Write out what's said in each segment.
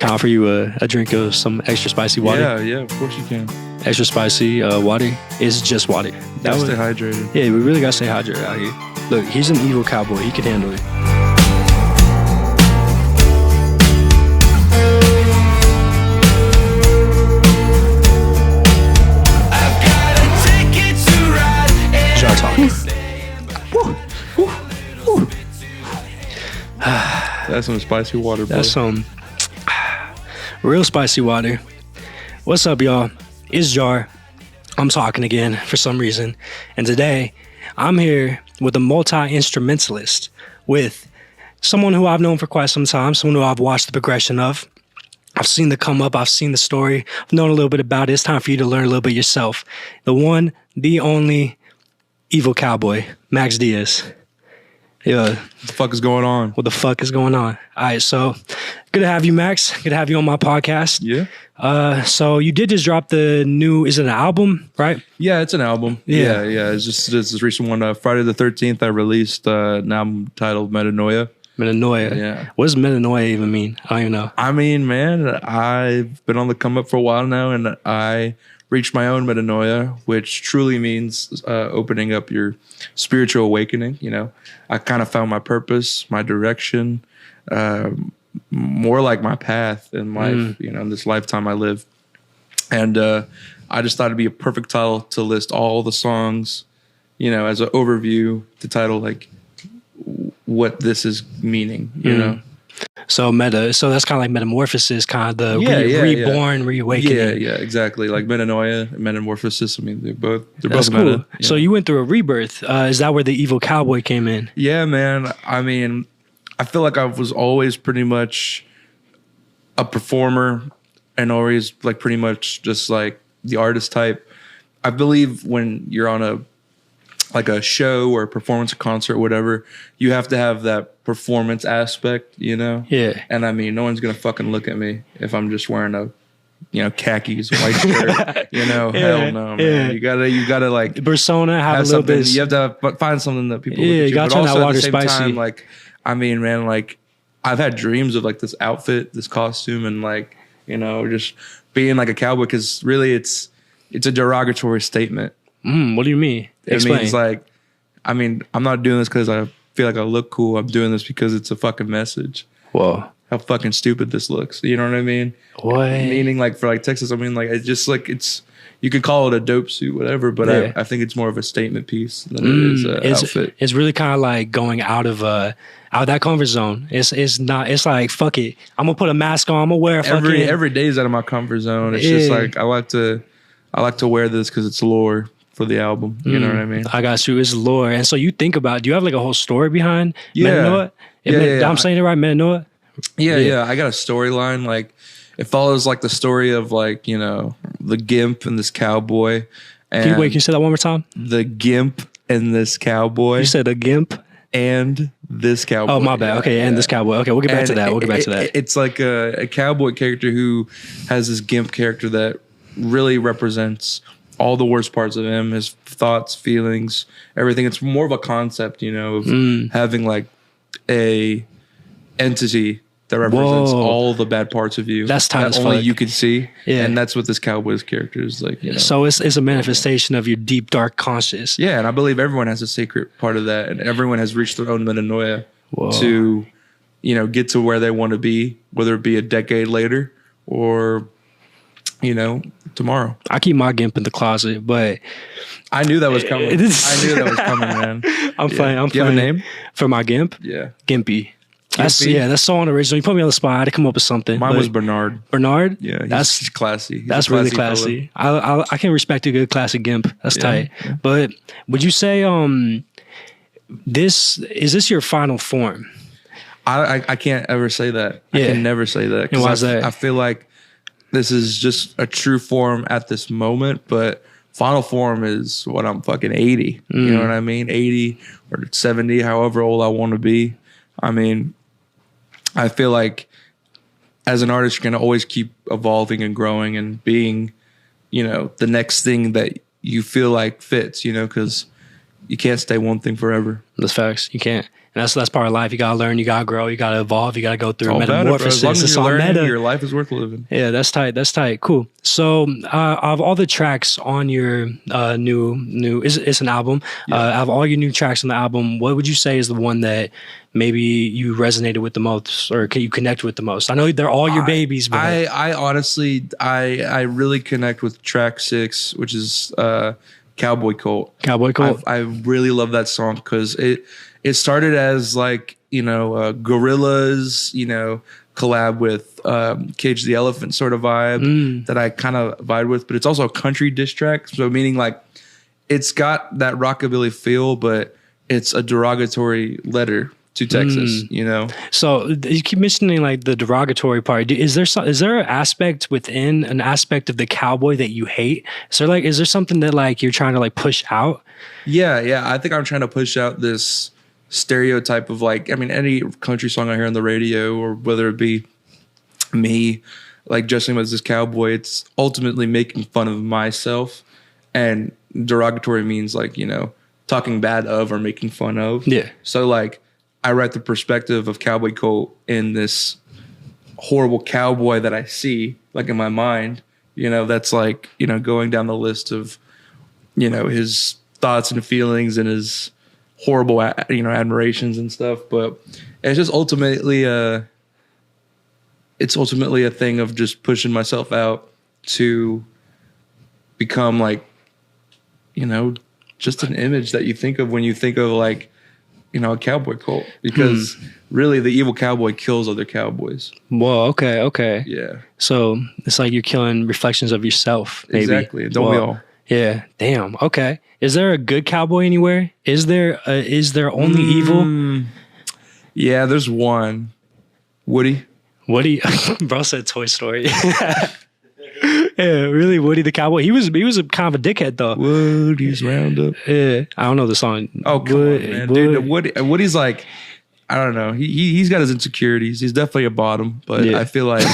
Can I offer you a drink of some extra spicy water? Yeah, of course you can. Extra spicy water is just water. Gotta stay hydrated. Yeah, we really gotta stay hydrated out here. Look, he's an evil cowboy. He can handle it. Jar talk. That's some spicy water, bro. That's some real spicy water. What's up, y'all? It's Jar. I'm talking again for some reason. And today, I'm here with a multi-instrumentalist, with someone who I've known for quite some time, someone who I've watched the progression of. I've seen the come up, I've seen the story, I've known a little bit about it. It's time for you to learn a little bit yourself. The one, the only evil cowboy, Max Diaz. Yeah. What the fuck is going on? What the fuck is going on? All right, so good to have you, Max. Good to have you on my podcast. Yeah. So you did just drop the new, is it an album, right? Yeah, it's an album. Yeah. It's just this recent one. Friday the 13th, I released an album titled Metanoia. Metanoia. Yeah. What does metanoia even mean? I don't even know. I mean, man, I've been on the come up for a while now, and I reached my own metanoia, which truly means opening up your spiritual awakening. You know, I kind of found my purpose, my direction, more like my path in life, you know, in this lifetime I live. And I just thought it'd be a perfect title to list all the songs, you know, as an overview to title like what this is meaning, you know. So that's kind of like metamorphosis, kind of the reborn, reawakening. Yeah, exactly. Like metanoia and metamorphosis. I mean, they're both That's meta. Cool. Yeah. So you went through a rebirth. Is that where the evil cowboy came in? Yeah, man. I mean, I feel like I was always pretty much a performer and always like pretty much just like the artist type. I believe when you're on a show or a performance, a concert, whatever, you have to have that performance aspect, you know? Yeah. And I mean, no one's going to fucking look at me if I'm just wearing a, you know, khakis, white shirt, you know, hell no, man. Yeah. You gotta like the persona, have a little bit. You have to find something that people look at you you. gotta But turn also that water at the same spicy. time, like, I mean, man, like I've had dreams of like this outfit, this costume, and like, you know, just being like a cowboy, because really it's a derogatory statement. What do you mean? Explain. It means like, I mean, I'm not doing this because I feel like I look cool. I'm doing this because it's a fucking message. Whoa. How fucking stupid this looks. You know what I mean? What? Meaning like for like Texas, I mean like it's just like you could call it a dope suit, whatever, but Yeah. I think it's more of a statement piece than it is an outfit. It's really kind of like going out of that comfort zone. It's like, fuck it. I'm gonna put a mask on. I'm gonna wear a fucking Every day is out of my comfort zone. It's just like I like to wear this because it's lore for the album. You know what I mean? I got you. It's lore. And so you think about, do you have like a whole story behind Metanoia? Yeah. I'm saying it right, Metanoia? Yeah. I got a storyline. Like it follows like the story of like, you know, the Gimp and this cowboy. And Can you say that one more time? The Gimp and this cowboy. You said a Gimp? And this cowboy. Oh, my bad. Okay, and this cowboy. Okay, we'll get back to that. It's like a cowboy character who has this Gimp character that really represents all the worst parts of him, his thoughts, feelings, everything. It's more of a concept, you know, of having like a entity that represents all the bad parts of you. That's tight as only fuck. you can see. Yeah. And that's what this cowboy's character is like, you know. So it's a manifestation of your deep, dark conscious. Yeah, and I believe everyone has a sacred part of that, and everyone has reached their own metanoia to, you know, get to where they want to be, whether it be a decade later or, you know, tomorrow. I keep my Gimp in the closet, but I knew that was coming. Man. I'm playing. Do you have a name for my Gimp? Yeah. Gimpy. That's so unoriginal. You put me on the spot. I had to come up with something. Mine was Bernard. Bernard? Yeah, that's classy. That's really classy. I can respect a good classic Gimp. That's tight. Yeah. But would you say is this your final form? I can't ever say that. Yeah. I can never say that. And why is that? I feel like this is just a true form at this moment, but final form is when I'm fucking 80. You know what I mean? 80 or 70, however old I want to be. I mean, I feel like as an artist, you're going to always keep evolving and growing and being, you know, the next thing that you feel like fits, you know, because you can't stay one thing forever. That's facts. You can't. And that's part of life. You gotta learn, you gotta grow, you gotta evolve, you gotta go through metamorphosis. As long as it's you're all learning, meta. your life is worth living. Yeah, that's tight. That's tight. Cool. So, of all the tracks on your new, it's an album. Out of all your new tracks on the album, what would you say is the one that maybe you resonated with the most, or can you connect with the most? I know they're all your babies, but I honestly, I really connect with track 6, which is Cowboy Colt. Cowboy Colt. I really love that song because it started as like, Gorillaz, collab with Cage the Elephant sort of vibe that I kind of vibe with, but it's also a country diss track. So meaning like it's got that rockabilly feel, but it's a derogatory letter to Texas, So you keep mentioning like the derogatory part. Is there an aspect within an aspect of the cowboy that you hate? So like, is there something that like you're trying to like push out? Yeah. I think I'm trying to push out this stereotype of like, I mean, any country song I hear on the radio, or whether it be me like dressing as this cowboy, it's ultimately making fun of myself, and derogatory means like, talking bad of or making fun of. Yeah. So like I write the perspective of Cowboy Colt in this horrible cowboy that I see like in my mind, that's like, going down the list of, his thoughts and feelings and his horrible, admirations and stuff. But it's just ultimately a thing of just pushing myself out to become like, just an image that you think of when you think of like, a cowboy cult, because really the evil cowboy kills other cowboys. Whoa, okay. Yeah. So it's like you're killing reflections of yourself, maybe. Exactly. Don't we all? Yeah. Damn. Okay. Is there a good cowboy anywhere? Is there only evil? Yeah, there's one. Woody. Bro said Toy Story. Yeah, really, Woody the cowboy. He was a kind of a dickhead though. Woody's Roundup. Yeah, I don't know the song. Oh come on, man, dude. Woody's like, I don't know. He's got his insecurities. He's definitely a bottom, but I feel like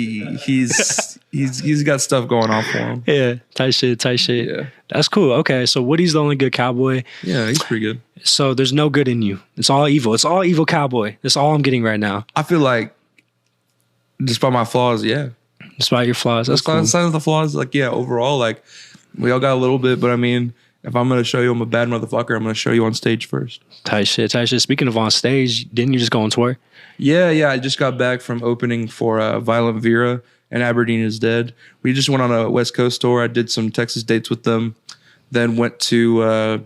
he's got stuff going on for him. Yeah, tight shit. Yeah, that's cool. Okay, so Woody's the only good cowboy. Yeah, he's pretty good. So there's no good in you. It's all evil. It's all evil cowboy. That's all I'm getting right now. I feel like, despite my flaws, yeah. Despite your flaws, that's cool. Despite the flaws, like overall, like we all got a little bit, but I mean, if I'm gonna show you I'm a bad motherfucker, I'm gonna show you on stage first. Tight shit. Speaking of on stage, didn't you just go on tour? Yeah. I just got back from opening for Violent Vera and Aberdeen is Dead. We just went on a West Coast tour. I did some Texas dates with them, then went to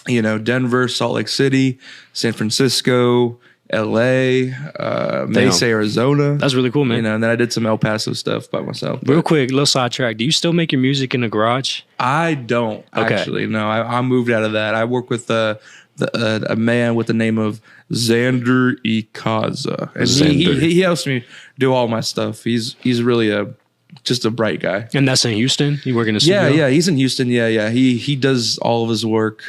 Denver, Salt Lake City, San Francisco, LA, Mesa, Arizona. That's really cool, man. And then I did some El Paso stuff by myself. Real quick, little sidetrack. Do you still make your music in the garage? I don't actually. No, I moved out of that. I work with a man with the name of Xander Ikaza, and he helps me do all my stuff. He's really just a bright guy. And that's in Houston? You work in a studio? Yeah, he's in Houston. Yeah. He does all of his work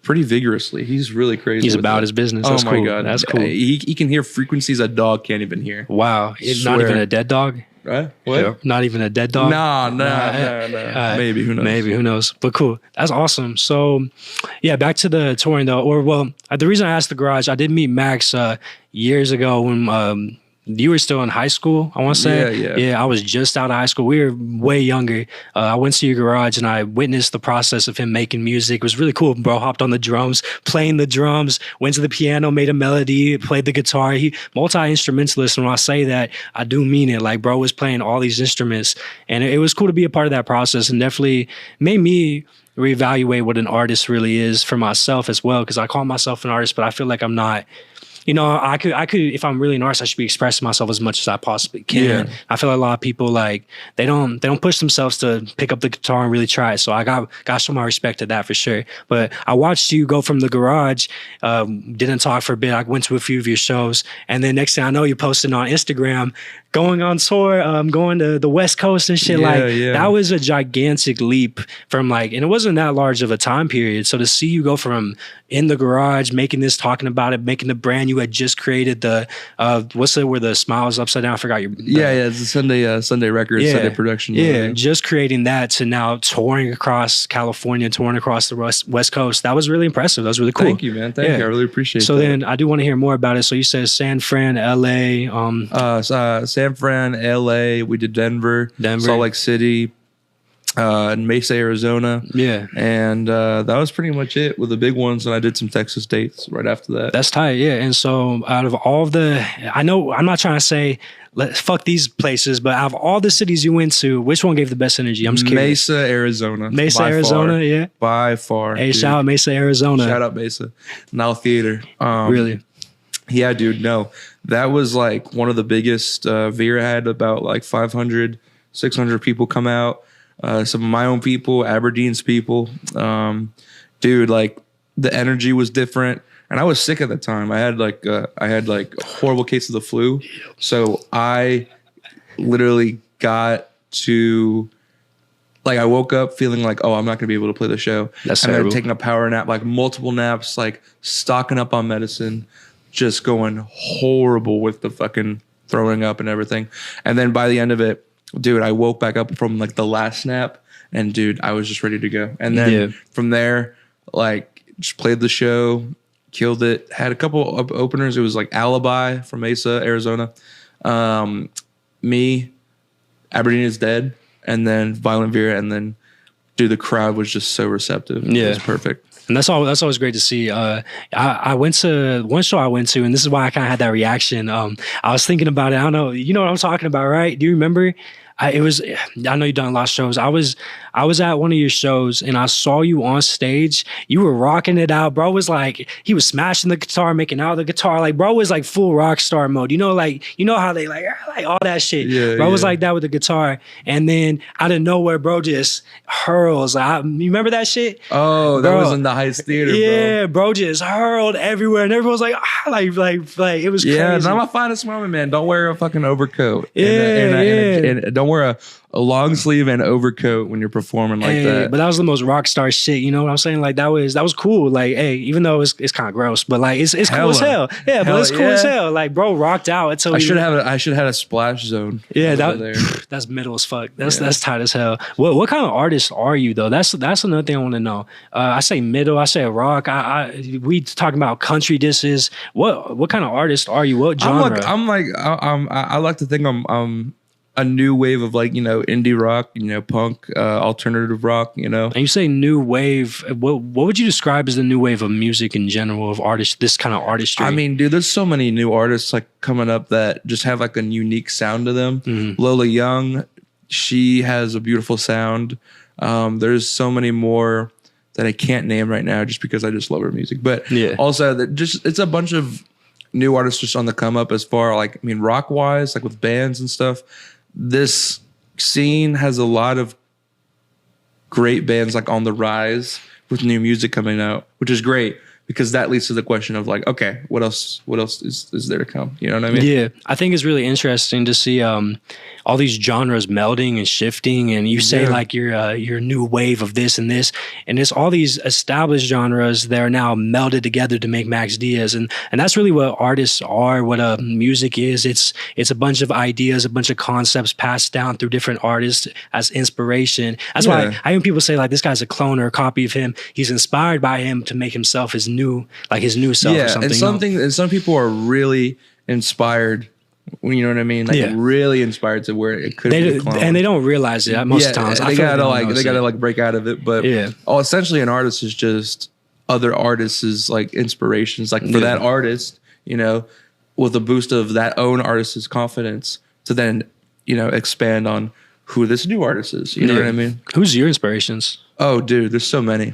pretty vigorously. He's really crazy. He's about his business. That's my cool. God. That's cool. He can hear frequencies a dog can't even hear. Wow. Not even a dead dog? Right? What? Yeah, not even a dead dog? No. Maybe. Who knows? But cool. That's awesome. So, yeah, back to the touring though. The reason I asked the garage, I did meet Max years ago when you were still in high school, I want to say. Yeah, I was just out of high school. We were way younger. I went to your garage and I witnessed the process of him making music. It was really cool. Bro hopped on the drums, playing the drums, went to the piano, made a melody, played the guitar. He multi-instrumentalist. And when I say that, I do mean it. Like, bro was playing all these instruments. And it was cool to be a part of that process, and definitely made me reevaluate what an artist really is for myself as well. Because I call myself an artist, but I feel like I'm not. I could, if I'm really an artist, I should be expressing myself as much as I possibly can. Yeah. I feel like a lot of people, like, they don't push themselves to pick up the guitar and really try it. So I got to show my respect to that for sure. But I watched you go from the garage, didn't talk for a bit. I went to a few of your shows, and then next thing I know, you're posting on Instagram, going on tour, going to the West Coast and shit. That was a gigantic leap from and it wasn't that large of a time period. So to see you go from in the garage, making this, talking about it, making the brand new had just created the what's it where the smiles upside down? I forgot your It's the Sunday Records, Sunday production. Just creating that to now touring across California, touring across the West Coast. That was really impressive. That was really cool. Thank you, man. Thank you. I really appreciate it. So then I do want to hear more about it. So you said San Fran, LA, San Fran, LA. We did Denver, Salt Lake City, and Mesa, Arizona. Yeah. And that was pretty much it with the big ones. And I did some Texas dates right after that. That's tight, yeah. And so out of all of I know I'm not trying to say fuck these places, but out of all the cities you went to, which one gave the best energy? I'm just curious. Mesa, Arizona. Mesa, Arizona, far. yeah. By far. Hey, shout out Mesa, Arizona. Shout out Mesa. Now theater. Really? Yeah, dude, no. That was like one of the biggest. Vera had about like 500, 600 people come out. Some of my own people, Aberdeen's people. Dude, like the energy was different. And I was sick at the time. I had like a horrible case of the flu. So I literally got to I woke up feeling like, oh, I'm not gonna be able to play the show. That's and terrible. then taking a power nap, like multiple naps, like stocking up on medicine, just going horrible with the fucking throwing up and everything. And then by the end of it, dude, I woke back up from like the last nap, and dude, I was just ready to go. And then from there, like just played the show, killed it. Had a couple of openers. It was like Alibi from Mesa, Arizona. Me, Aberdeen is Dead, and then Violent Vera, and then dude, the crowd was just so receptive. Yeah. It was perfect. And that's always great to see. I went to one show I went to, and this is why I kind of had that reaction. I was thinking about it. I don't know. You know what I'm talking about, right? Do you remember? I know you've done a lot of shows. I was at one of your shows and I saw you on stage. You were rocking it out. Bro was like, he was smashing the guitar, making out the guitar. Like, bro was like full rock star mode. You know how they like all that shit. Yeah, bro was like that with the guitar. And then out of nowhere, bro just hurls. You remember that shit? Oh, that was in the Heights Theater, yeah, bro just hurled everywhere. And everyone was like, like it was crazy. Yeah, not my finest moment, man. Don't wear a fucking overcoat. Yeah, and don't wear a long sleeve and overcoat when you're performing like that. But that was the most rock star shit. You know what I'm saying? Like that was cool. Like, hey, even though it's kind of gross, but like it's cool as hell. Yeah, but it's cool as hell. Like, bro rocked out until I should have had a splash zone. Yeah, that's middle as fuck. That's tight as hell. What kind of artist are you though? That's another thing I want to know. I say middle. I say rock. We talking about country disses. What kind of artist are you? What genre? I like to think I'm a new wave of like, indie rock, punk, alternative rock, And you say new wave, what would you describe as the new wave of music in general, of artists, this kind of artistry? I mean, dude, there's so many new artists like coming up that just have like a unique sound to them. Mm-hmm. Lola Young, she has a beautiful sound. There's so many more that I can't name right now just because I just love her music. But also it's a bunch of new artists just on the come up as far rock wise, like with bands and stuff. This scene has a lot of great bands like on the rise with new music coming out, which is great because that leads to the question of like, okay, what else is there to come? You know what I mean? Yeah, I think it's really interesting to see all these genres melding and shifting, and you say like your new wave of this and this, and it's all these established genres that are now melded together to make Max Diaz, and that's really what artists are, what music is. It's a bunch of ideas, a bunch of concepts passed down through different artists as inspiration. That's why I hear people say like this guy's a clone or a copy of him. He's inspired by him to make himself his new self or something. And some people are really inspired. You know what I mean? Like really inspired to where it could be a clone. And they don't realize it most of the times. They gotta break out of it. But essentially an artist is just other artists' like inspirations. Like for that artist, with a boost of that own artist's confidence to then, expand on who this new artist is. You know what I mean? Who's your inspirations? Oh, dude, there's so many.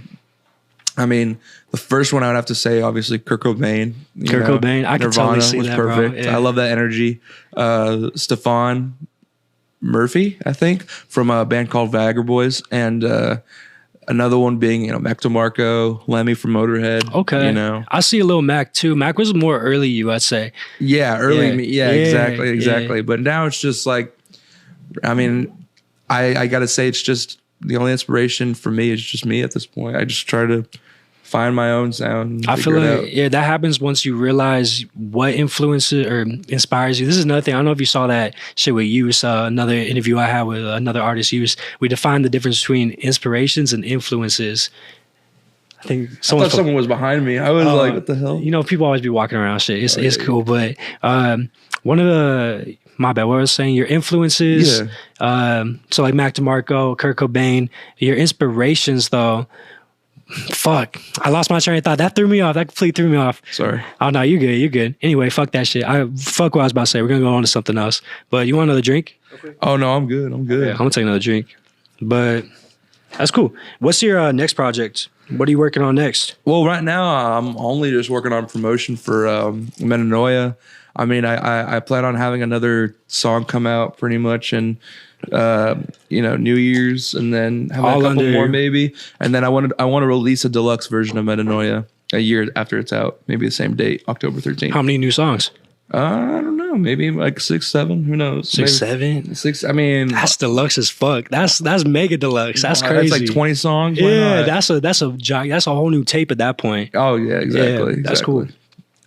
I mean, the first one I would have to say, obviously, Kurt Cobain. Cobain, I can totally see that, perfect. bro. Yeah. I love that energy. Stefan Murphy, I think, from a band called Viagra Boys, and another one being, Mac DeMarco, Lemmy from Motorhead. Okay, I see a little Mac too. Mac was more early you, I'd say. Yeah, early me. Yeah, exactly. Yeah. But now it's just like, I mean, I got to say, it's just the only inspiration for me is just me at this point. I just try to find my own sound. And I feel figure it like out. that happens once you realize what influences or inspires you. This is another thing. I don't know if you saw that shit with Use, another interview I had with another artist. Use. We defined the difference between inspirations and influences. I think I thought someone was behind me. I was like, what the hell? You know, people always be walking around shit. It's cool, but one of the my bad. What I was saying, your influences. So like Mac DeMarco, Kurt Cobain. Your inspirations, though. Fuck, I lost my train of thought. That threw me off. That completely threw me off. Sorry. Oh no, you're good. You're good. Anyway, fuck that shit. Fuck what I was about to say. We're gonna go on to something else. But you want another drink? Okay. Oh no, I'm good. I'm good. Yeah, I'm gonna take another drink. But that's cool. What's your next project? What are you working on next? Well, right now I'm only just working on promotion for Metanoia. I mean, I plan on having another song come out pretty much and New Year's, and then have a couple more maybe. And then I want to release a deluxe version of Metanoia a year after it's out, maybe the same date, October 13th. How many new songs? I don't know, maybe like 6, 7. Who knows? 6, 7, 6. I mean, that's deluxe as fuck. That's mega deluxe. That's crazy. That's like 20 songs. Yeah, that's a whole new tape at that point. Oh yeah, exactly. Yeah, that's cool.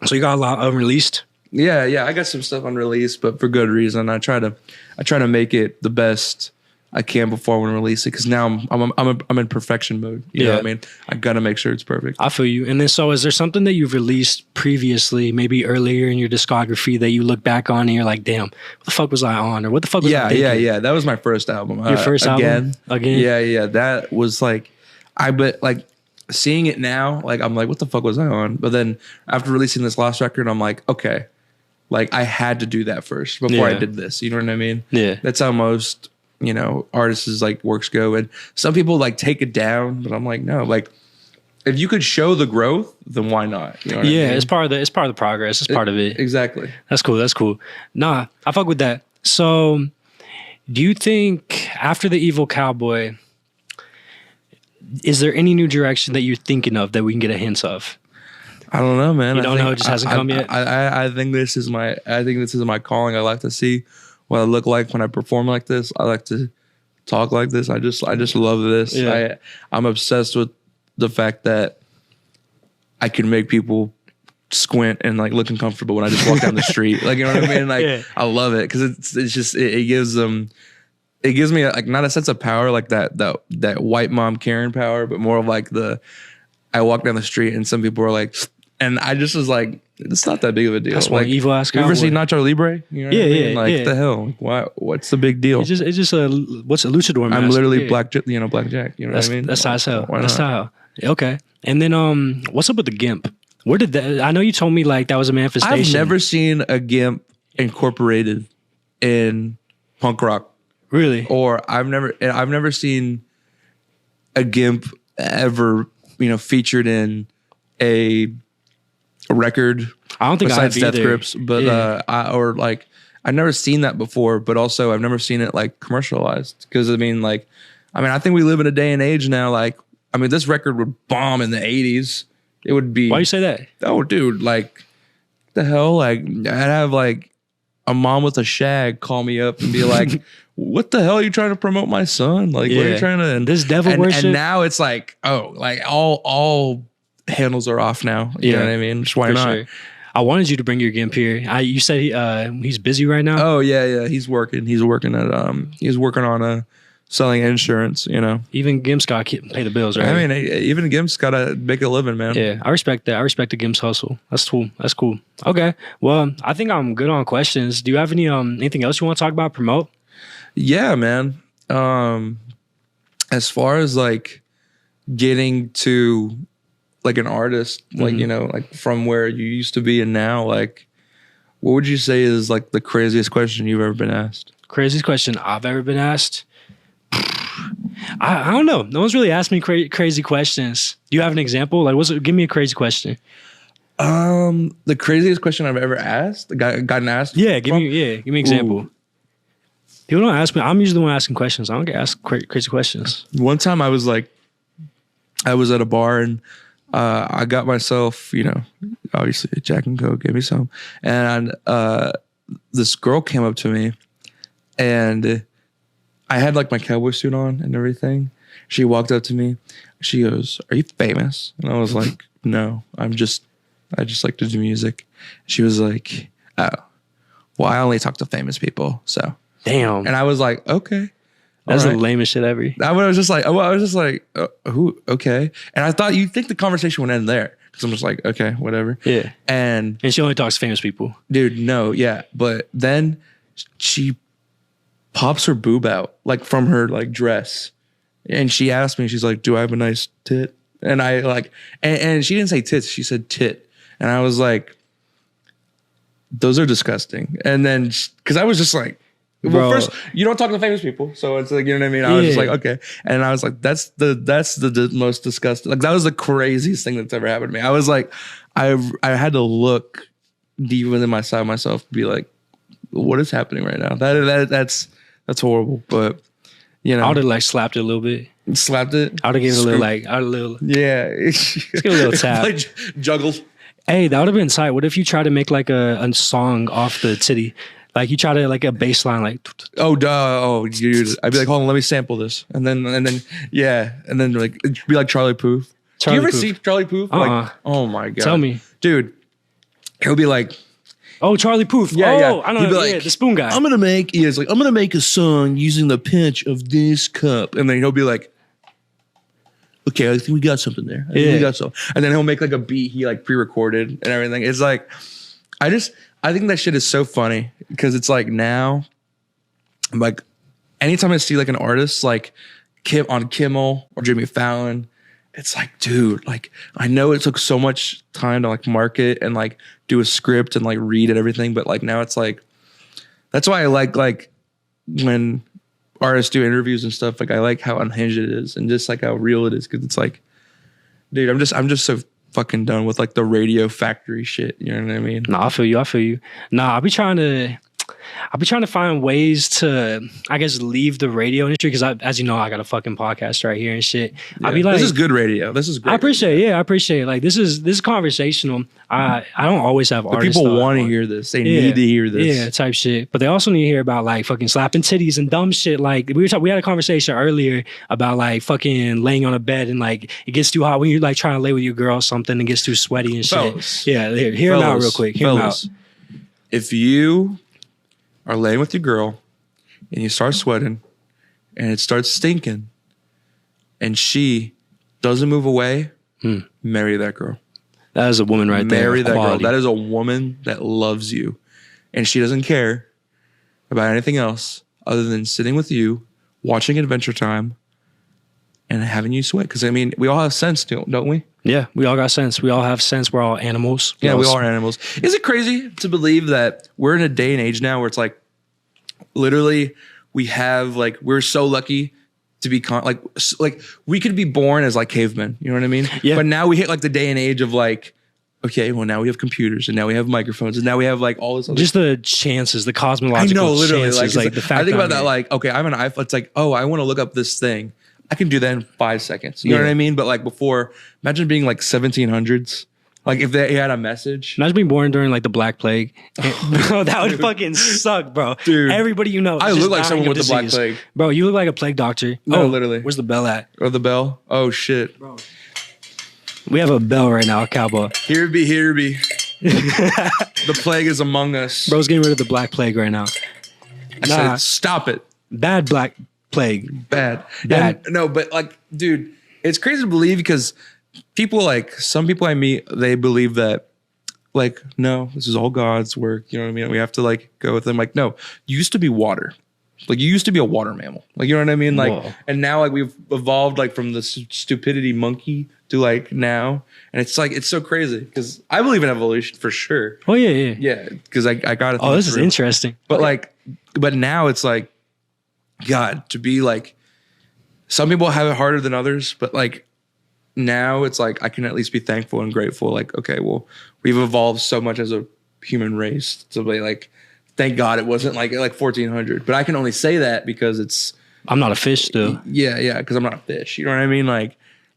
So you got a lot unreleased. Yeah, I got some stuff unreleased, but for good reason. I try to make it the best I can before I want to release it, because now I'm in perfection mode. You know what I mean? I gotta make sure it's perfect. I feel you. And then, so is there something that you've released previously, maybe earlier in your discography, that you look back on and you're like, damn, what the fuck was I on? Or what the fuck was I thinking? Yeah. That was my first album. Your first album? Again? Yeah. That was like, seeing it now, like I'm like, what the fuck was I on? But then after releasing this last record, I'm like, okay, like I had to do that first before I did this. You know what I mean? Yeah. That's how most, artists' like works go. And some people like take it down, but I'm like, no, like if you could show the growth, then why not? You know what I mean? It's part of the progress. It's part of it. Exactly. That's cool. Nah, I fuck with that. So do you think after the Evil Cowboy, is there any new direction that you're thinking of that we can get a hint of? I don't know, man. You don't know? It just hasn't come yet? I think this is my calling. I like to see what I look like when I perform like this. I like to talk like this. I just love this. Yeah. I'm obsessed with the fact that I can make people squint and like look uncomfortable when I just walk down the street. Like, you know what I mean? Like, I love it because it's just it gives them. It gives me like not a sense of power like that white mom Karen power, but more of like I walk down the street and some people are like, and I just was like, it's not that big of a deal. That's like, one evil ass. You ever seen Nacho Libre? You know what I mean? Like, the hell? What's the big deal? It's just what's a luchador mask? I'm literally blackjack. You know what I mean? That's how. That's how. Okay. And then what's up with the Gimp? Where did that? I know you told me like that was a manifestation. I've never seen a Gimp incorporated in punk rock. Really? Or I've never seen a Gimp ever, featured in a record. I don't think besides I have Death Grips, but I've never seen that before. But also, I've never seen it like commercialized because I think we live in a day and age now. Like, this record would bomb in the '80s. It would be. Why you say that? Oh, dude, like the hell? Like, I'd have like a mom with a shag call me up and be like, what the hell are you trying to promote my son? Like, what are you trying to... And this devil worship? And now it's like, all handles are off now. You know what I mean? Just why not? Sure. I wanted you to bring your Gimp here. You said he's busy right now? Oh, yeah. He's working. He's working on selling insurance, Even Gimp's got to pay the bills, right? I mean, even Gimp's got to make a living, man. Yeah, I respect that. I respect the Gimp's hustle. That's cool. Okay. Well, I think I'm good on questions. Do you have anything else you want to talk about, promote? Yeah, man. As far as like getting to like an artist, like, like from where you used to be and now, like, what would you say is like the craziest question you've ever been asked? Craziest question I've ever been asked? I don't know. No one's really asked me crazy questions. Do you have an example? Like, give me a crazy question. The craziest question I've ever asked, gotten asked. Yeah, give me an example. Ooh. People don't ask me. I'm usually the one asking questions. I don't get asked crazy questions. One time I was at a bar and I got myself, obviously Jack and Coke, gave me some, and this girl came up to me and I had like my cowboy suit on and everything. She walked up to me. She goes, "Are you famous?" And I was like, "No, I just like to do music." She was like, "Oh, well, I only talk to famous people." So Damn. and I was like, "Okay." That's all the right. lamest shit ever. I was just like, who? Okay. And I thought you'd think the conversation would end there because I'm just like, okay, whatever. Yeah. And she only talks to famous people. dude, no, yeah. But then she pops her boob out like from her like dress, and she asked me, she's like, "Do I have a nice tit?" And I like, and she didn't say tits, she said tit, and I was like, those are disgusting. And then because I was just like. Well, Bro. first, you don't talk to famous people, so it's like, you know what I mean. I was just like, okay, and I was like, that's the most disgusting. Like that was the craziest thing that's ever happened to me. I was like, I had to look deep within myself to be like, what is happening right now? That's horrible. But you know, I would have like slapped it a little bit. Slapped it. I would have given it a little like, I would have yeah, let's give it a little tap. Like juggles. Hey, that would have been tight. What if you try to make like a song off the titty? Like you try to like a bass line, like oh duh, oh dude, I'd be like, hold on, let me sample this, and then yeah, and then like it'd be like Charlie Puth. Do you ever see Charlie Puth? Like, oh my god, tell me, dude. He'll be like, oh Charlie Puth, yeah, I know, he'd be like, the spoon guy. I'm gonna make a song using the pinch of this cup, and then he'll be like, okay, I think we got something there. I think we got some, and then he'll make like a beat he like pre-recorded and everything. It's like, I think that shit is so funny because it's like now, like anytime I see like an artist like on Kimmel or Jimmy Fallon, it's like, dude, like I know it took so much time to like market and like do a script and like read and everything, but like now it's like, that's why I like when artists do interviews and stuff. Like I like how unhinged it is and just like how real it is because it's like, dude, I'm just so fucking done with like the radio factory shit. You know what I mean? No, I feel you. Nah, I'll be trying to find ways to, I guess, leave the radio industry because, as you know, I got a fucking podcast right here and shit. Yeah. I'll be like, this is good radio. This is great. I appreciate it. Like this is conversational. I don't always have artists. People want to hear this. They need to hear this. Yeah, type shit. But they also need to hear about like fucking slapping titties and dumb shit. Like we had a conversation earlier about like fucking laying on a bed and like it gets too hot when you're like trying to lay with your girl or something and gets too sweaty and shit. Fellas. Yeah, hear him out real quick. Hear him out. If you are laying with your girl and you start sweating and it starts stinking and she doesn't move away, marry that girl. That is a woman right there. Marry that girl. That is a woman that loves you. And she doesn't care about anything else other than sitting with you, watching Adventure Time, and having you sweat. Because, I mean, we all have sense, don't we? Yeah, we all got sense. We all have sense. We're all animals. Yeah, we all are animals. Is it crazy to believe that we're in a day and age now where it's like, literally, we have, like, we're so lucky to be, like, we could be born as, like, cavemen. You know what I mean? Yeah. But now we hit, like, the day and age of, like, okay, well, now we have computers, and now we have microphones, and now we have, like, all this other just the chances, the cosmological I know, literally. chances. Like the fact I think about that that, like, okay, I have an iPhone. It's like, oh, I want to look up this thing. I can do that in 5 seconds. You know what I mean? But like before, imagine being like 1700s. Like if they had a message. Imagine being born during like the Black Plague. Bro, that would fucking suck, bro. Dude. Everybody you know. I look like someone with the Black Plague. Bro, you look like a plague doctor. No, literally. Where's the bell at? Or the bell? Oh, shit. Bro. We have a bell right now, cowboy. Here be. The plague is among us. Bro's getting rid of the Black Plague right now. I said, stop it. Bad Black Plague. Bad. Bad. And, no, but like, dude, it's crazy to believe because people like, some people I meet, they believe that like, no, this is all God's work. You know what I mean? We have to like go with them. Like, no, you used to be water. Like you used to be a water mammal. Like, you know what I mean? Like, whoa. And now like we've evolved like from the stupidity monkey to like now. And it's like, it's so crazy because I believe in evolution for sure. Oh yeah. Yeah. Cause I got to think this is interesting. But like, but now it's like, God, to be like, some people have it harder than others, but like now it's like, I can at least be thankful and grateful. Like, okay, well, we've evolved so much as a human race to be like, thank God it wasn't like 1400, but I can only say that because I'm not a fish still. Yeah. Cause I'm not a fish. You know what I mean? Like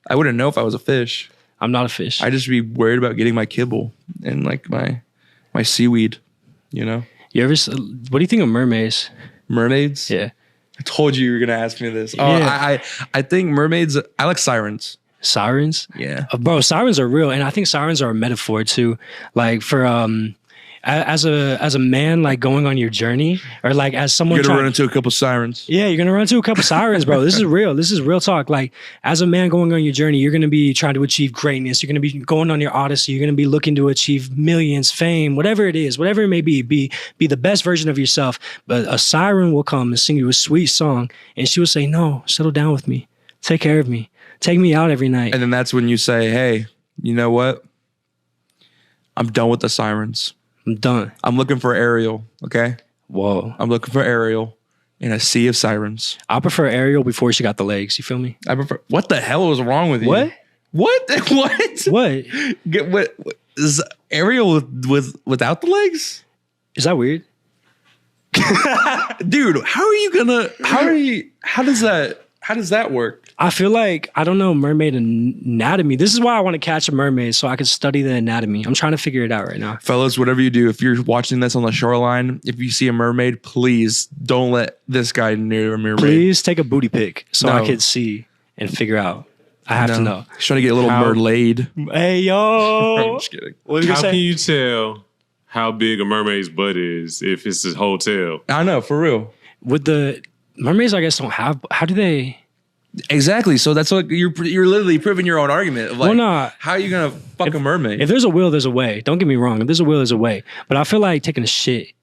I wouldn't know if I was a fish. I'm not a fish. I'd just be worried about getting my kibble and like my seaweed, you know? What do you think of mermaids? Mermaids? Yeah. I told you were gonna ask me this. Oh, Yeah. I think mermaids. I like sirens. Sirens? Yeah. Bro, sirens are real. And I think sirens are a metaphor too. Like for as a man like going on your journey, or like as someone You're gonna run into a couple sirens. Yeah, you're gonna run into a couple sirens, bro. This is real. This is real talk. Like as a man going on your journey, you're gonna be trying to achieve greatness. You're gonna be going on your odyssey. You're gonna be looking to achieve millions, fame, whatever it is, whatever it may be. Be the best version of yourself. But a siren will come and sing you a sweet song, and she will say, "No, settle down with me. Take care of me. Take me out every night." And then that's when you say, "Hey, you know what? I'm done with the sirens. I'm done. I'm looking for Ariel." Okay. Whoa. I'm looking for Ariel in a sea of sirens. I prefer Ariel before she got the legs. You feel me? I prefer. What the hell was wrong with you? What? What? What? What? What is Ariel without the legs? Is that weird? Dude, how does that work? I feel like, I don't know, mermaid anatomy. This is why I want to catch a mermaid so I can study the anatomy. I'm trying to figure it out right now. Fellas, whatever you do, if you're watching this on the shoreline, if you see a mermaid, please don't let this guy near a mermaid. Please take a booty pic so I No. can see and figure out. I have to know. He's trying to get a little merlaid. Hey, yo. I'm just kidding. What you How say? can you tell how big a mermaid's butt is if it's a hotel? I know, for real. With the mermaids, I guess, don't have, how do they? Exactly. So that's what you're literally proving your own argument of like, Well, nah. how are you gonna fuck a mermaid? If there's a will, there's a way. Don't get me wrong. If there's a will, there's a way. But I feel like taking a shit.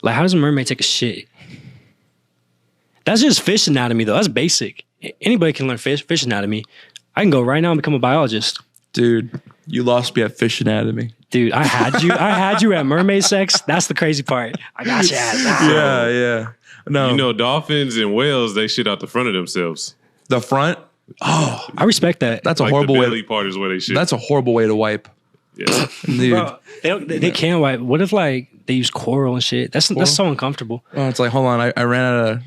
Like, how does a mermaid take a shit? That's just fish anatomy, though. That's basic. Anybody can learn fish anatomy. I can go right now and become a biologist. Dude, you lost me at fish anatomy. Dude, I had you. I had you at mermaid sex. That's the crazy part. I got you at that. Yeah. No, You know, dolphins and whales, they shit out the front of themselves. the front. Oh, I respect that. that's a Like horrible the way. belly part is where they shit. That's a horrible way to wipe. Yeah. Dude. Bro, they can't wipe. What if like they use coral and shit? That's so uncomfortable. Oh, it's like, hold on, I ran out of,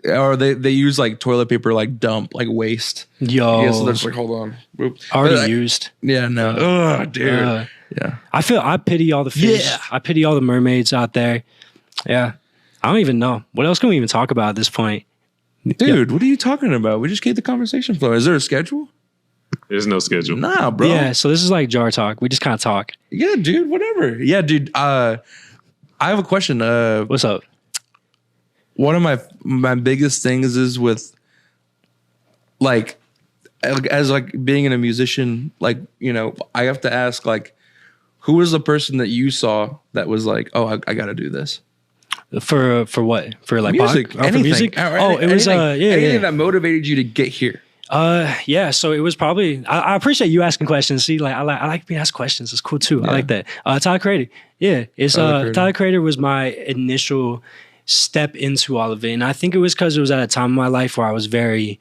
or they use like toilet paper, like dump, like waste. Yo, Yeah, so they're just like, hold on. Whoop. already But, used. Yeah, no. Ugh, dude. Yeah. I pity all the fish. Yeah. I pity all the mermaids out there. Yeah. I don't even know. What else can we even talk about at this point? Dude, what are you talking about? We just gave the conversation flow. Is there a schedule? There's no schedule. Nah, bro. Yeah, so this is like jar talk. We just kind of talk. Yeah, dude, whatever. Yeah, dude. I have a question. What's up? One of my biggest things is with like as like being a musician, like, you know, I have to ask, like, who was the person that you saw that was like, oh, I got to do this? For what? For like Music, for anything. music? Or Oh, it was anything that motivated you to get here. Yeah, so it was probably. I appreciate you asking questions. See, like I like being asked questions. It's cool too. I like that. Tyler Creator. Yeah, it's Tyler Creator was my initial step into all of it, and I think it was because it was at a time in my life where I was very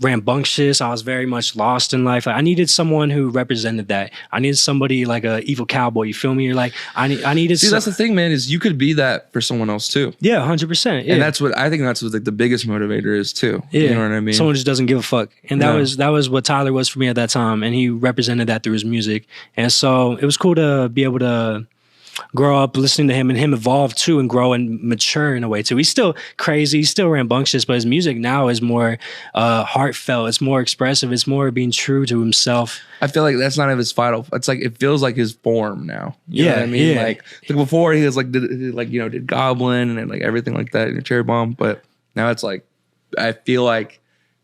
rambunctious. I was very much lost in life. Like, I needed someone who represented that. I needed somebody like a evil cowboy. You feel me? You're like I needed. See, that's the thing, man. Is you could be that for someone else too. Yeah, 100%. Yeah. And that's what I think. That's what like the biggest motivator is too. Yeah. You know what I mean? Someone just doesn't give a fuck. And No. that was what Tyler was for me at that time. And he represented that through his music. And so it was cool to be able to grow up listening to him and him evolve too and grow and mature in a way too. He's still crazy, he's still rambunctious, but his music now is more heartfelt, it's more expressive, it's more being true to himself. I feel like that's not of his final. It's like it feels like his form now. You know Yeah, what I mean? yeah. Like before he was like did Goblin and like everything like that and Cherry Bomb, but now it's like I feel like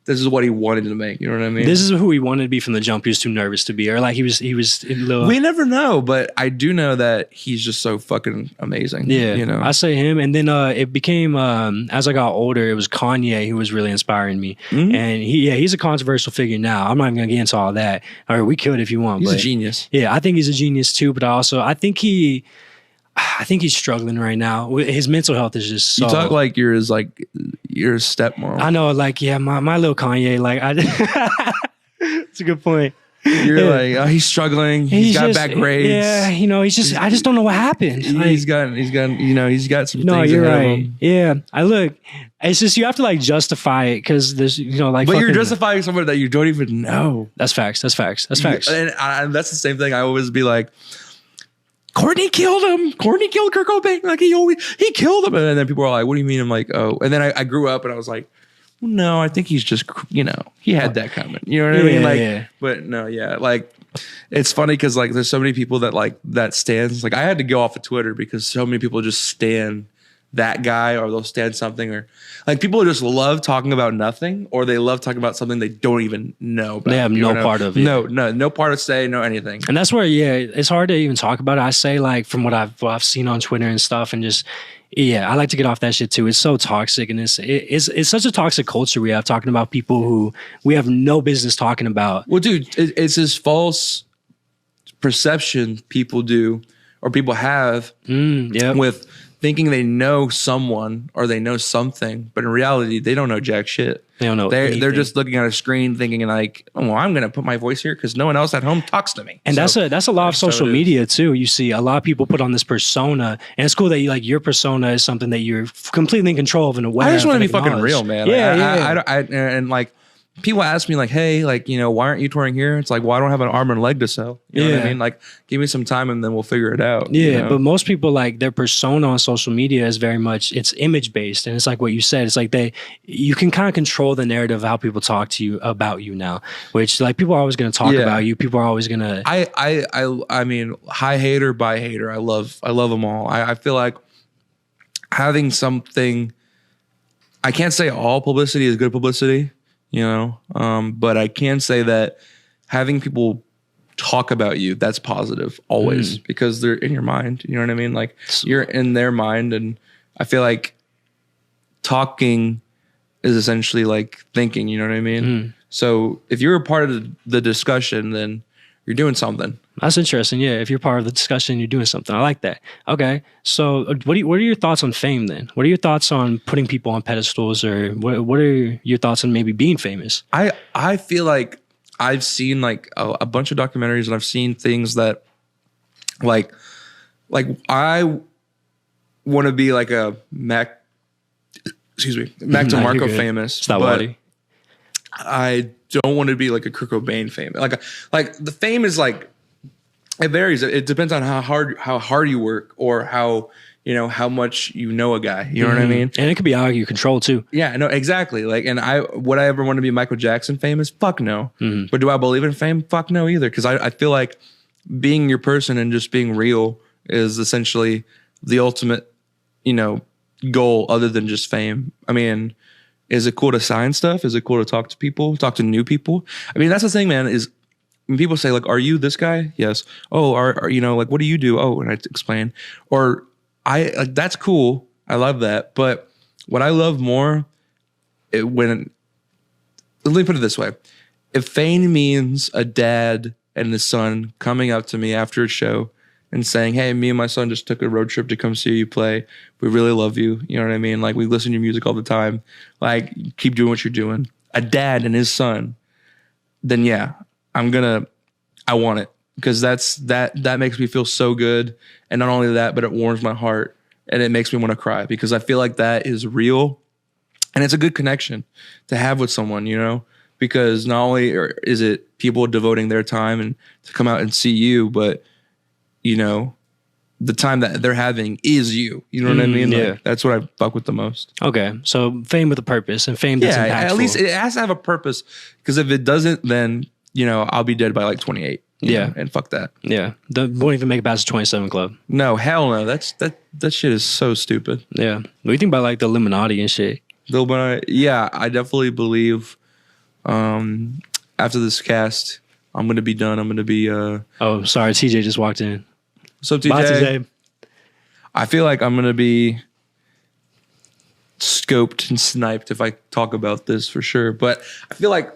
this is what he wanted to make. You know what I mean? This is who he wanted to be from the jump. He was too nervous to be, or like he was a little. We never know, but I do know that he's just so fucking amazing. Yeah, you know. I say him, and then it became as I got older, it was Kanye who was really inspiring me, Mhm. and he's a controversial figure now. I'm not even gonna get into all that. Or we could if you want. He's but a genius. Yeah, I think he's a genius too, but I think he's struggling right now. His mental health is just so. You talk like you're his stepmom. I know, like, yeah, my little Kanye, like, it's a good point. You're Yeah. like, oh, he's struggling. He's got just, bad grades. Yeah, you know, I just don't know what happened. Like, He's got some no, things you're ahead of right. him. Yeah, it's just you have to like justify it because there's like. But you're fucking- justifying someone that you don't even know. That's facts. That's facts. And that's the same thing. I always be like, Courtney killed him. Courtney killed Kurt Cobain. Like he killed him. And then people are like, what do you mean? I'm like, oh. And then I grew up and I was like, well, no, I think he's just, he had that coming. You know what I mean? Like, but no, yeah. Like, it's funny because like there's so many people that like that stands. Like I had to go off of Twitter because so many people just stand that guy, or they'll stand something, or like people just love talking about nothing, or they love talking about something they don't even know about. They have no part of it. No part of say, no anything. And that's where, it's hard to even talk about it. I say like from what I've seen on Twitter and stuff, and just I like to get off that shit too. It's so toxic, and it's such a toxic culture we have, talking about people who we have no business talking about. Well, dude, it's this false perception people do, or people have with thinking they know someone or they know something, but in reality, they don't know jack shit. They don't know. They're just looking at a screen, thinking like, "Oh, well, I'm gonna put my voice here because no one else at home talks to me." And that's a lot of social media too. You see a lot of people put on this persona, and it's cool that your persona is something that you're completely in control of and aware. I just want to of be fucking real, man. And like people ask me like, hey, like, why aren't you touring here? It's like, well, I don't have an arm and leg to sell. You know what I mean? Like, give me some time and then we'll figure it out. Yeah, but most people, like, their persona on social media is very much, it's image based. And it's like what you said. It's like you can kind of control the narrative of how people talk to you about you now, which like people are always going to talk about you. People are always going to. I mean, high hater, by hater. I love them all. I feel like having something, I can't say all publicity is good publicity. But I can say that having people talk about you, that's positive always because they're in your mind. You know what I mean? Like you're in their mind. And I feel like talking is essentially like thinking, you know what I mean? So if you're a part of the discussion, then you're doing something. That's interesting. Yeah, if you're part of the discussion, you're doing something. I like that. Okay, so what are your thoughts on fame then? What are your thoughts on putting people on pedestals, or what are your thoughts on maybe being famous? I feel like I've seen like a bunch of documentaries, and I've seen things that like I want to be like a Mac DeMarco famous. Stop, but I don't want to be like a Kurt Cobain famous. Like the fame is like, it varies. It depends on how hard you work, or how much a guy. You know what I mean? And it could be out of your control too. Yeah, no, exactly. Like, and would I ever want to be Michael Jackson famous? Fuck no. But do I believe in fame? Fuck no either. Because I feel like being your person and just being real is essentially the ultimate, goal other than just fame. I mean, is it cool to sign stuff? Is it cool to talk to people, talk to new people? I mean, that's the thing, man, is when people say like, are you this guy? Yes. Oh, are like, what do you do? Oh, and I explain. Or that's cool. I love that. But what I love more, let me put it this way. If fame means a dad and his son coming up to me after a show and saying, hey, me and my son just took a road trip to come see you play. We really love you. You know what I mean? Like, we listen to your music all the time. Like, keep doing what you're doing. A dad and his son, then yeah, I want it. Because that makes me feel so good. And not only that, but it warms my heart. And it makes me want to cry. Because I feel like that is real. And it's a good connection to have with someone, Because not only is it people devoting their time and to come out and see you, but the time that they're having is you. You know what I mean? Yeah. Like, that's what I fuck with the most. Okay. So fame with a purpose, and fame that's impactful. At least it has to have a purpose, because if it doesn't, then, I'll be dead by like 28. Yeah. And fuck that. Yeah. Won't even make it past the 27 club. No, hell no. That shit is so stupid. Yeah. What do you think about like the Illuminati and shit? Yeah, I definitely believe after this cast, I'm going to be done. I'm going to be... Oh, sorry. TJ just walked in. What's up, TJ? Bye, TJ. I feel like I'm going to be scoped and sniped if I talk about this for sure. But I feel like,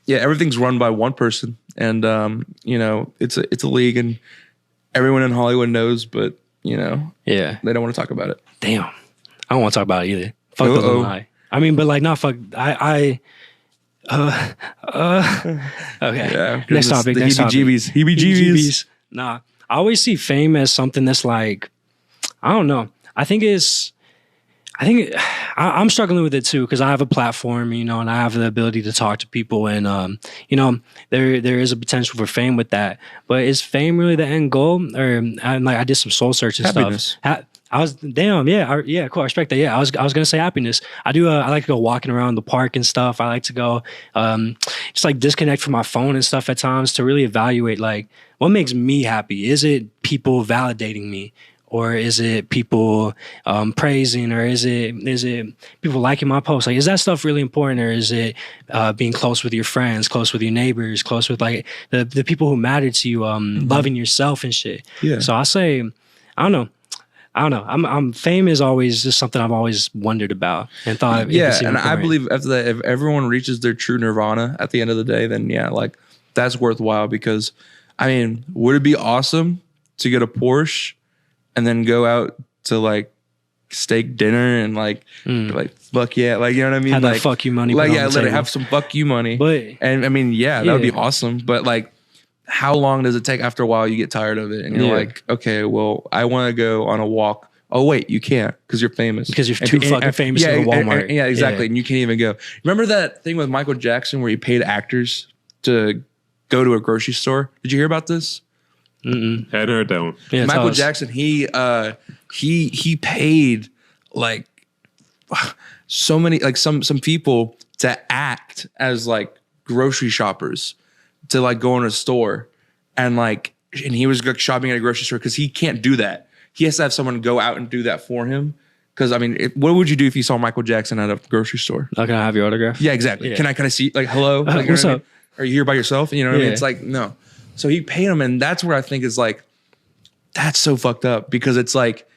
everything's run by one person. And, it's a league, and everyone in Hollywood knows, but, they don't want to talk about it. Damn. I don't want to talk about it either. Fuck the Illuminati. I mean, but like, not fuck. Okay. Yeah. Next topic. Heebie-jeebies. Nah. I always see fame as something that's like, I don't know. I I'm struggling with it too because I have a platform, you know, and I have the ability to talk to people, and you know, there is a potential for fame with that. But is fame really the end goal? Or I did some soul searching Happiness. stuff. I was yeah, cool. I respect that. Yeah, I was gonna say happiness. I do. I like to go walking around the park and stuff. I like to go just like disconnect from my phone and stuff at times to really evaluate like what makes me happy. Is it people validating me? Or is it people praising, or is it people liking my posts? Like, is that stuff really important, or is it being close with your friends, close with your neighbors, close with like the people who matter to you, loving yourself and shit? Yeah. So I say, I don't know. I'm fame is always just something I've always wondered about and thought. Yeah, and I believe after that, if everyone reaches their true nirvana at the end of the day, then yeah, like that's worthwhile. Because I mean, would it be awesome to get a Porsche and then go out to like steak dinner and like fuck yeah, like you know what I mean? Have like that fuck you money. like yeah, let it have some fuck you money. But and I mean, yeah, that would be awesome. But like, how long does it take? After a while, you get tired of it, and you're like, okay, well, I want to go on a walk. Oh wait, you can't because you're famous. Because you're too fucking famous to go to Walmart. Yeah, exactly. And you can't even go. Remember that thing with Michael Jackson where he paid actors to go to a grocery store? Did you hear about this? Hadn't heard that one. Yeah, Michael Jackson, he paid like so many, like some people to act as like grocery shoppers to like go in a store and he was like shopping at a grocery store because he can't do that. He has to have someone go out and do that for him. Because I mean, what would you do if you saw Michael Jackson at a grocery store? Can I have your autograph? Yeah, exactly. Yeah. Can I see like hello? Like, what's up? Are you here by yourself? You know what I mean? It's like no. So he paid him, and that's where I think is like that's so fucked up because it's like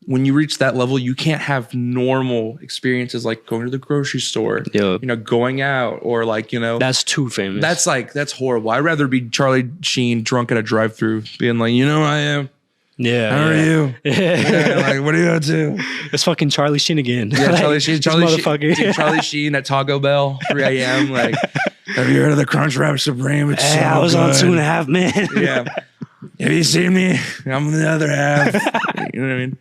when you reach that level, you can't have normal experiences like going to the grocery store, you know, going out or like, you know, that's too famous. That's horrible. I'd rather be Charlie Sheen drunk at a drive-thru being like, you know who I am. Yeah. How are you? Yeah, like, what are you up to? It's fucking Charlie Sheen again. Yeah, Charlie Sheen. Motherfucker. Dude, Charlie Sheen at Taco Bell, 3 a.m. Like, have you heard of the Crunchwrap Supreme? It's so I was good. on 2.5 Men. Yeah. Have you seen me? I'm on the other half. You know what I mean?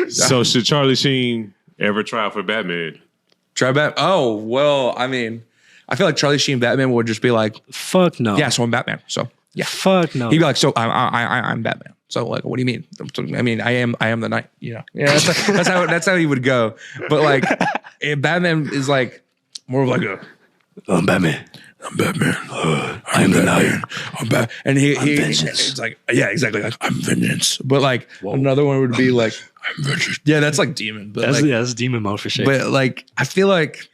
So should Charlie Sheen ever try out for Batman? Try Batman? Oh, well, I mean, I feel like Charlie Sheen Batman would just be like, fuck no. Yeah, so I'm Batman. So yeah. Fuck no. He'd be like, so I'm Batman. So like, what do you mean? I mean, I am the knight. You know, yeah, that's how he would go. But like, Batman is like more of like I'm Batman. I'm Batman. I'm the knight. I'm Batman. And it's like, yeah, exactly. Like, I'm vengeance. But like another one would be like, I'm vengeance. Yeah, that's like demon. But that's demon mode for sure. But like, I feel like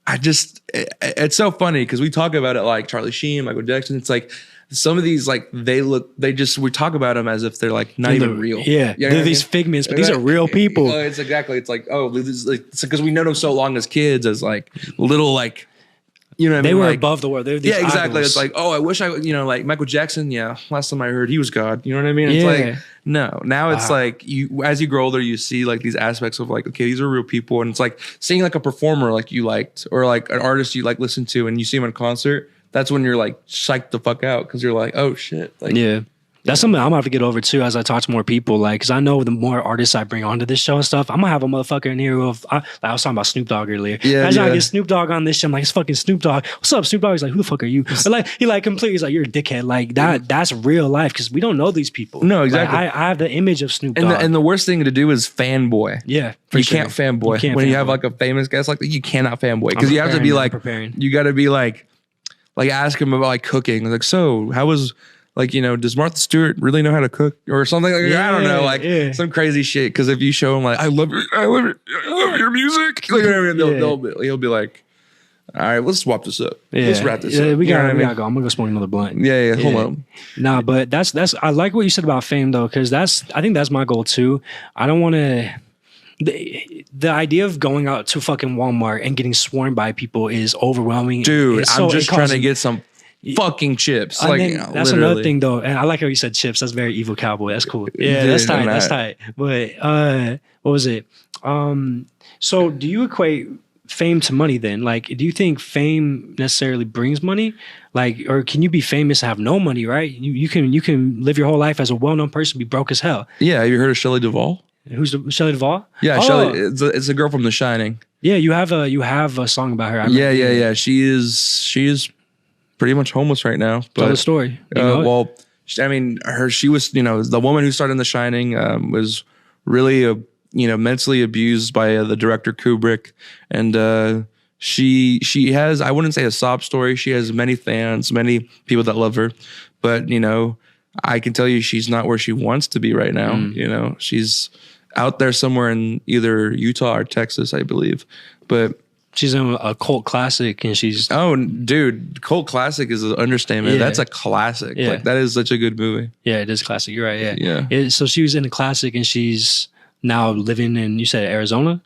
it's so funny because we talk about it like Charlie Sheen, Michael Jackson. It's like some of these like we talk about them as if they're like not even real. Yeah, you know they're these figments, but these are real people. It's exactly. It's like it's because we know them so long as kids as like little like. You know what I mean? They were like, above the world. They were these exactly. idols. It's like, I wish like Michael Jackson. Yeah, last time I heard he was God. You know what I mean? It's like, no. Now it's like as you grow older, you see like these aspects of like, okay, these are real people, and it's like seeing like a performer like you liked or like an artist you like listen to, and you see him in a concert. That's when you're like psyched the fuck out because you're like, oh shit, like That's something I'm gonna have to get over too as I talk to more people. Like, cause I know the more artists I bring onto this show and stuff, I'm gonna have a motherfucker in here I was talking about Snoop Dogg earlier. Imagine I get Snoop Dogg on this shit. I'm like, it's fucking Snoop Dogg. What's up, Snoop Dogg? He's like, who the fuck are you? But like, he like completely, he's like, you're a dickhead. Like that's real life because we don't know these people. No, exactly. Like, I have the image of Snoop Dogg. And the worst thing to do is fanboy. Yeah, you can't fanboy when you have like a famous guest like that. You cannot fanboy because you have to be like, you got to be like ask him about like cooking. Like, so how was. Like, you know, does Martha Stewart really know how to cook or something like that? I don't know, like some crazy shit. Because if you show him like, I love your music, like, he'll be like, all right, let's swap this up. Let's wrap this up. We gotta go. I'm gonna go smoke another blunt. Yeah. Hold on. Nah, but that's. I like what you said about fame though, because I think that's my goal too. I don't want to. The idea of going out to fucking Walmart and getting sworn by people is overwhelming. Dude, I'm just trying to get some fucking chips. Like, that's another thing though, and I like how you said chips. That's very evil cowboy. That's cool. Yeah, that's tight. That's tight. But what was it? So do you equate fame to money then? Like, do you think fame necessarily brings money? Like, or can you be famous and have no money? Right? You can live your whole life as a well-known person, be broke as hell. Yeah. Have you heard of Shelley Duvall? Who's Shelley Duvall? Yeah, Oh, Shelley. It's a girl from The Shining. Yeah, you have a song about her. Yeah. She is pretty much homeless right now. But tell the story. You know it? well, I mean, she was, the woman who started in The Shining was really mentally abused by the director Kubrick, and she has, I wouldn't say a sob story. She has many fans, many people that love her, but I can tell you she's not where she wants to be right now. She's out there somewhere in either Utah or Texas, I believe. But she's in a cult classic, and she's dude, cult classic is an understatement. Yeah. That's a classic. Yeah. Like, that is such a good movie. Yeah, it is classic. You're right. Yeah. So she was in a classic, and she's now living in, you said, Arizona?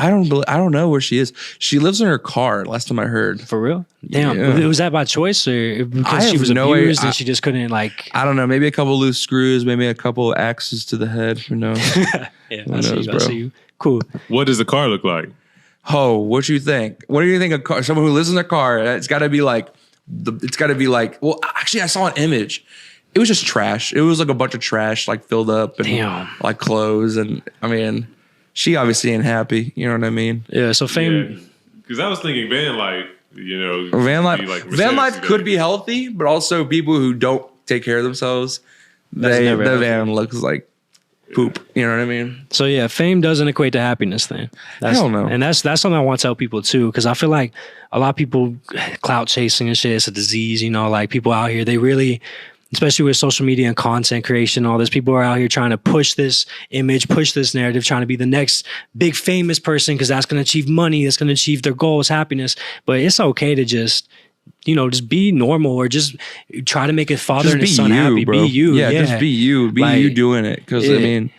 I don't know where she is. She lives in her car. Last time I heard. For real? Damn. Yeah. Was that by choice, or because I she have was no abused idea. and she just couldn't I don't know. Maybe a couple loose screws. Maybe a couple axes to the head. Who knows? Yeah, Who I see knows, you. bro? I see you. Cool. What does the car look like? Oh, what you think? What do you think? A car? Someone who lives in a car. It's got to be like. It's got to be like. Well, actually, I saw an image. It was just trash. It was like a bunch of trash, like filled up and Damn. like clothes. And I mean, she obviously ain't happy. You know what I mean? Yeah. So Fame. Because I was thinking van life. Van life could be healthy, but also people who don't take care of themselves, the van looks like poop. You know what I mean? So yeah, fame doesn't equate to happiness. Then Hell no. And that's something I want to tell people too, because I feel like a lot of people clout chasing and shit. It's a disease, like people out here, they really, especially with social media and content creation, all this, people are out here trying to push this image, push this narrative, trying to be the next big famous person because that's going to achieve money, that's going to achieve their goals, happiness. But it's okay to just be normal, or just try to make a father and his son happy. Bro. Be you. Yeah, just be you. Be you doing it. Because, I mean,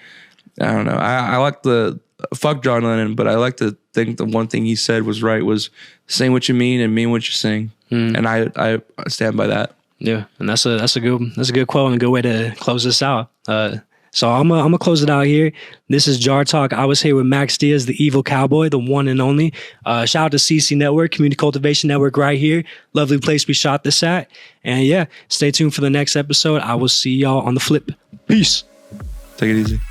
I don't know. I like fuck John Lennon, but I like to think the one thing he said was right, was saying what you mean and mean what you sing. And I stand by that. Yeah, and that's a good quote and a good way to close this out. So I'm gonna close it out here. This is Jar Talk. I was here with Max Diaz, the evil cowboy, the one and only. Shout out to CC Network, Community Cultivation Network, right here. Lovely place we shot this at. And yeah, stay tuned for the next episode. I will see y'all on the flip. Peace. Take it easy.